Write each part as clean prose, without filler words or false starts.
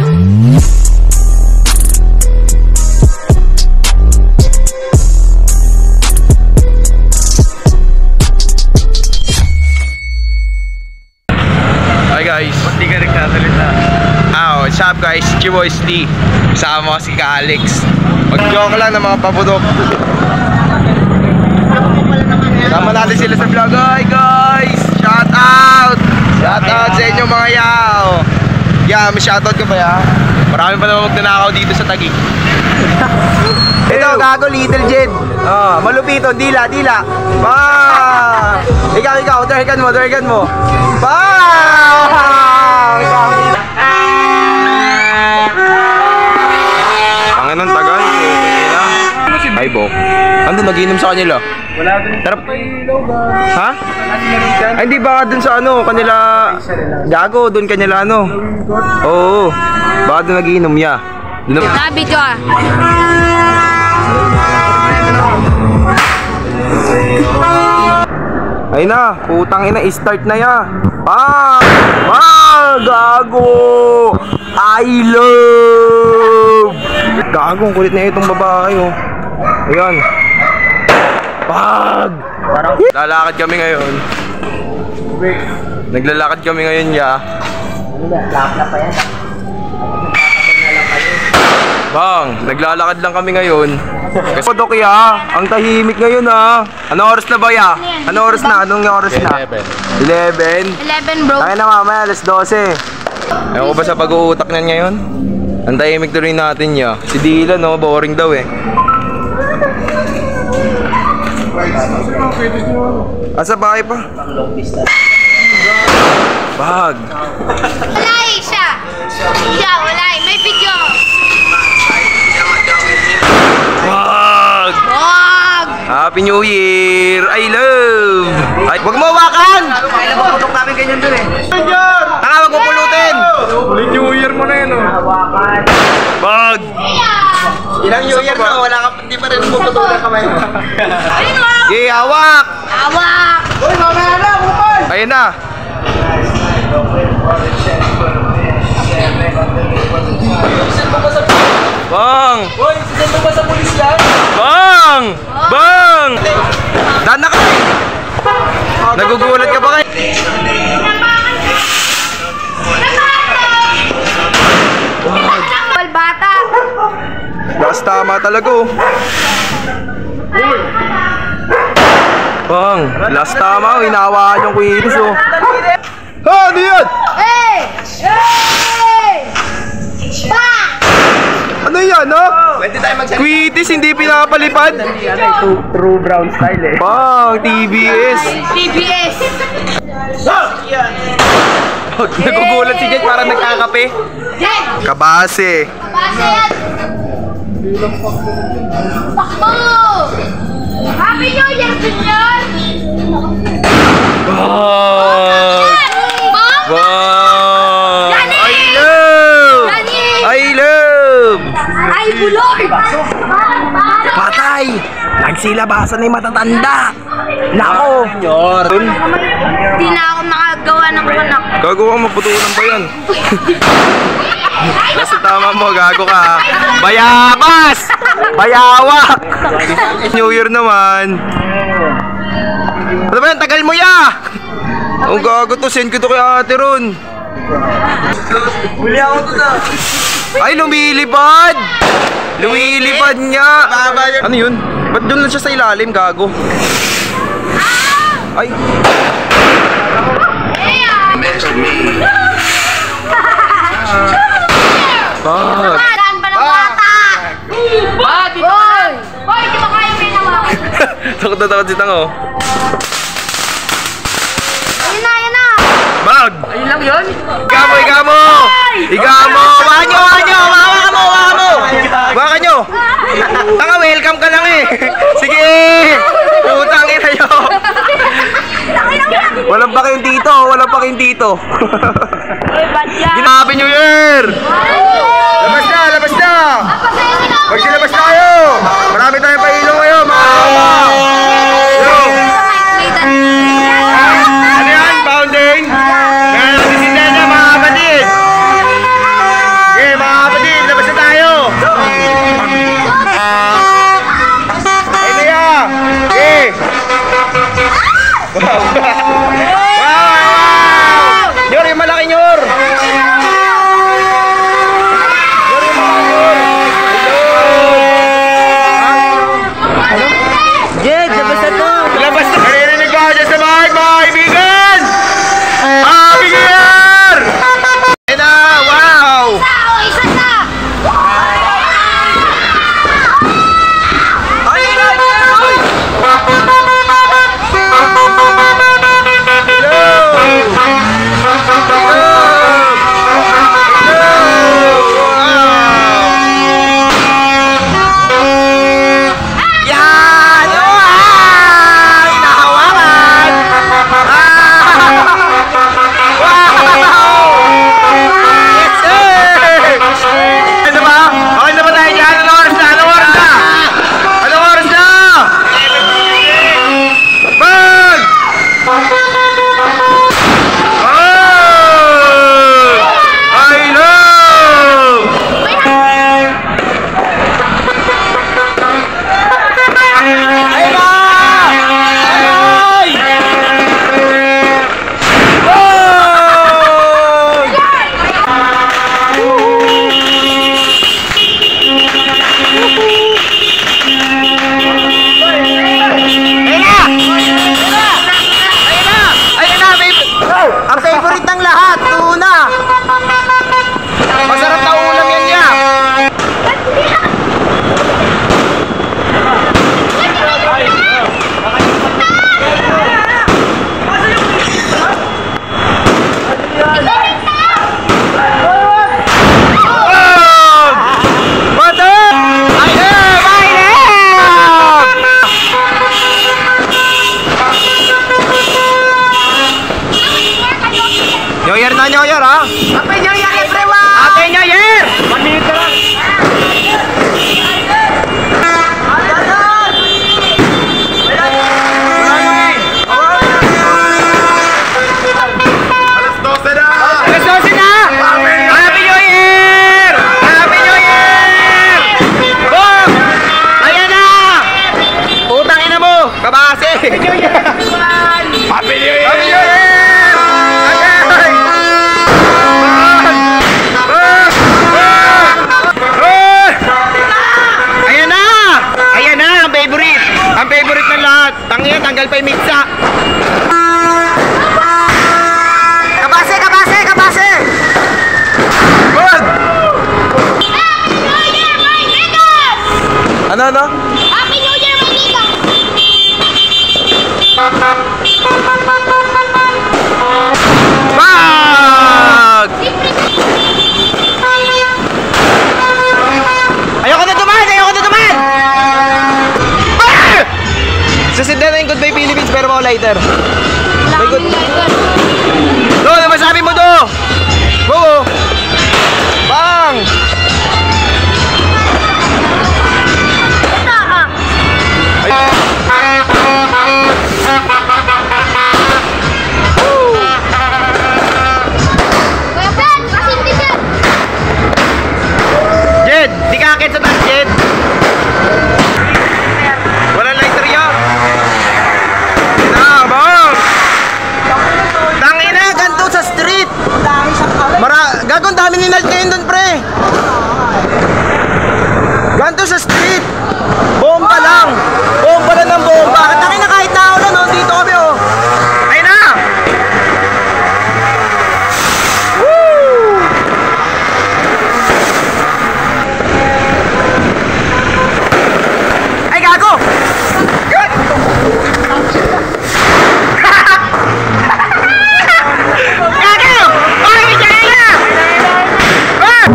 Hi guys. Hindi ka nagsasalita. What's up guys? Chiboy T. Kasama ko si Alex. Mag-joke lang ng mga pabudok. Sama natin sila sa vlog. Hi guys! Shout out! Shout out sa inyo mga yaw. Yeah, may shout out ka ba ya? Marami pa naman magnanakaw dito sa Taguig. Ito, gago, Little Jed. Malupito, dila. Ikaw, turgan mo. Ang anong tagal? Ay, Bok. Ando, nag-inom sa kanila. Wala dun. Tarap. Ha? Ay, hindi ba dun sa ano, kanila. Gago, dun kanila ano. Oo. Baka dun nag-inom ya. Sabi ko Ay na, putang ina, start na ya. Gago! I love! Gago, ang kulit na itong babae, oh. Ayan. Lalakad kami ngayon. Naglalakad kami ngayon, ya. Lap pa yan. Bang, naglalakad lang kami ngayon. Kasi Dok ya, ang tahimik ngayon ha. Anong oras na ba ya? Anong oras na? 11 bro. Kaya na mamaya, alas 12. Ewan ko ba sa pag-uutak niyan ngayon? Ang tahimik tuloy natin ya. Si Dylan no, boring daw eh. Asa bahay pa? Bag. Wala siya. Wala may video. Wag! Happy New Year! I love! Ay, wag mo hawakan! Kailan mo putok namin ganyan dun eh. Taka, wag mo pulutin! New Year mo na yun oh. Hawakan. Wag! Ilang New Year na, wala ka, hindi pa rin puputulan kamay mo. Okay, hawak! Uy, mamaya na, bukol! Ayun na! Bang! Uy, sisend mo ba sa pulis yan? Bang! Bang! Dana ka! Nagugulat ka ba kayo? Bata. Last tama talaga oh. Bang! Last tama oh, hinawaan yung kuilis oh. Ha! Ano yan? Hey! Ano yan no? Pwede tayo magsalita. Quitis hindi pinapalipad? True brown style eh. Bang! TBS! TBS. Nagugulat si Jet para nagkakape. Jen! Kabase! Basta yan! Takbo! Happy New Year din yan! Bang! Bang! Bang! Dani! I love! Dani! I love! Ay, buloy! Patay! Nagsilabasan na yung matatanda! Nako! Hindi na ako makagawa ng anak. Gago ka, maputulan pa yan. Nasa tama mo, gago ka. Bayabas! Bayawak! New Year naman. Ano ba yan? Tagal mo ya! Ang gago to, send ko to kay Ate Ron. Huli ako to na. Ay, lumilipad! Lumilipad niya! Ano yun? Ba't doon lang siya sa ilalim, gago? Ay! Bag! Saan ba ng bata? Hoy! Hoy, di ba kayo may nawakan? Takot na takot si Tango. Ayun na! Bag! Ayun lang yun? Igamo! Igamo! Wakan mo! Wakan nyo! Tanga, welcome ka lang eh! Sige! Putang ina nyo! Walang pakin dito! Happy New Year! Labas na! Magsilabas tayo! Marami tayong painom ngayon, ano yan? Pounding? Kaya natin si Tenya, mga kapatid! Okay, Year, ha? Happy New Year, everyone! Happy New Year! Maliit ka lang. Alas 12 na! Happy New Year! Happy New Year! Boom! Ayan na! Putang ina mo! Kabase! Happy New Year! Happy New Year! Happy New Year! Ayan na! Ayan na! Ang favorite! Ang favorite ng lahat! Tangina, tanggal pa yung mitsa! Kabase, kabase, kabase! Good! Happy New Year, my niggas! Ano, ano? Happy New Year, my niggas! Bag! Ayoko na dumaan! Ayoko na dumaan! Ah! Susundan na yung Goodbye Philippines pero mga lighter. May good... Do, ano masabi mo, Do? Go! Bang! Kuya Brad, pasinti siya! Jed! Di ka akit sa taas, Jed! Walang lighter yan! Bang! Tangina, ganito sa street! Gagong dami ni Nalt ngayon dun, pre! Ganito sa street! Bomba lang! Bomba lang ng bomba! Tangina, kahit tao lang, no? Dito kami, oh! Ayun na! Woo! Ay, gago! Good! Gago! Ay, Jaya! Ah!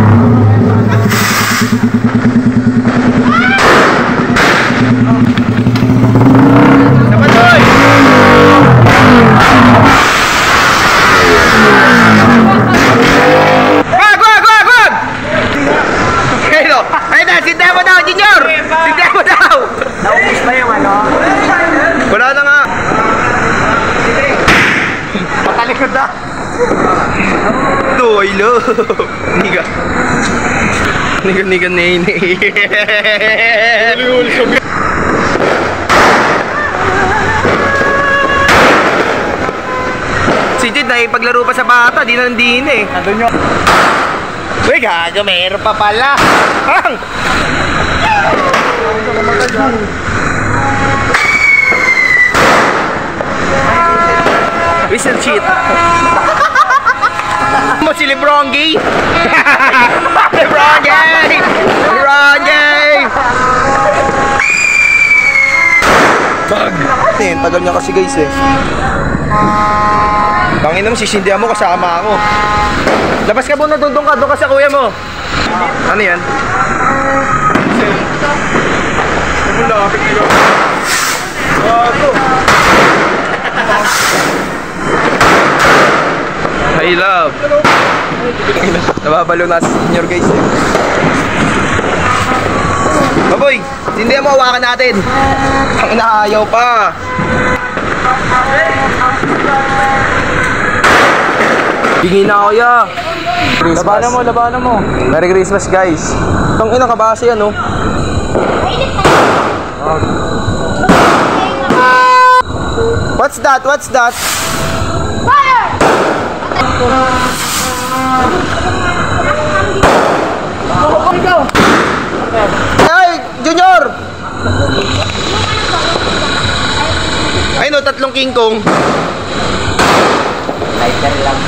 Napatoy! Wag! Wag! Wag! Wag! Ayun, ayun na, sintahan mo daw, Junior! Sintahan mo daw! Naubos ba yung ano? Wala na nga. Matalikod na. No, I love. Niga. Niga, niga, nene. Si Jed ay paglaro pa sa bata, di na nandihin eh. Nandun yung... Uy, gaga, meron pa pala. Ang! Whistle cheat. Mo si Lebron gay. Lebron gay. Lebron gay. Bag. Tagal niya kasi guys eh. Tangin naman, sisindihan mo kasama ako. Labas ka muna, doon ka sa kuya mo. Ano yan? I love. Nababalo na si senior guys eh. Baboy, hindi mo hawakan natin. Ang inaayaw pa. Bigay na ako ya. Labanan mo, labanan mo. Merry Christmas guys. Itong ina kabase yan, no? What's that? What's that? Fire! Ay, Junior! Ay no, 3 King Kong. Lighter lang.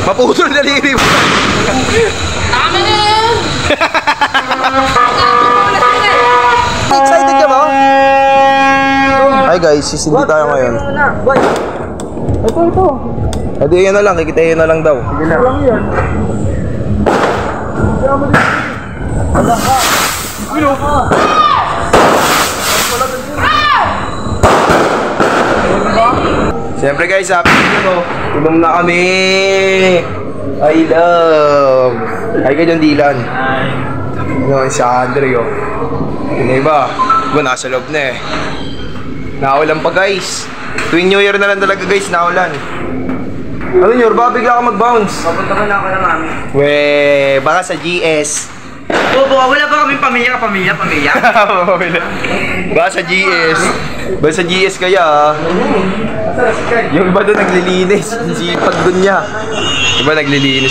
Maputol na liri mo. Tama na yan! Excited ka ba? Hi guys, sisindi tayo ngayon. Ito. Edi yan na lang, kikitayin na lang daw. Sige na. Lang yan. Wala ka. Ulo ka. Siyempre guys, happy nyo. Inom na kami. I love. Ay ka dyan, Dylan. Ano, si Andre, oh. Yung iba, nasa loob na eh. Naulan pa guys. Tuwing New Year na lang talaga guys, naulan. Ano nyo, baka bigla ka mag-bounce? Papunta ko na ako ng mami. Weh, baka sa GS. Wala ba kaming pamilya? Baka sa GS. Baka sa GS kaya ah. Yung iba doon naglilinis. Sipag doon niya. Iba naglilinis.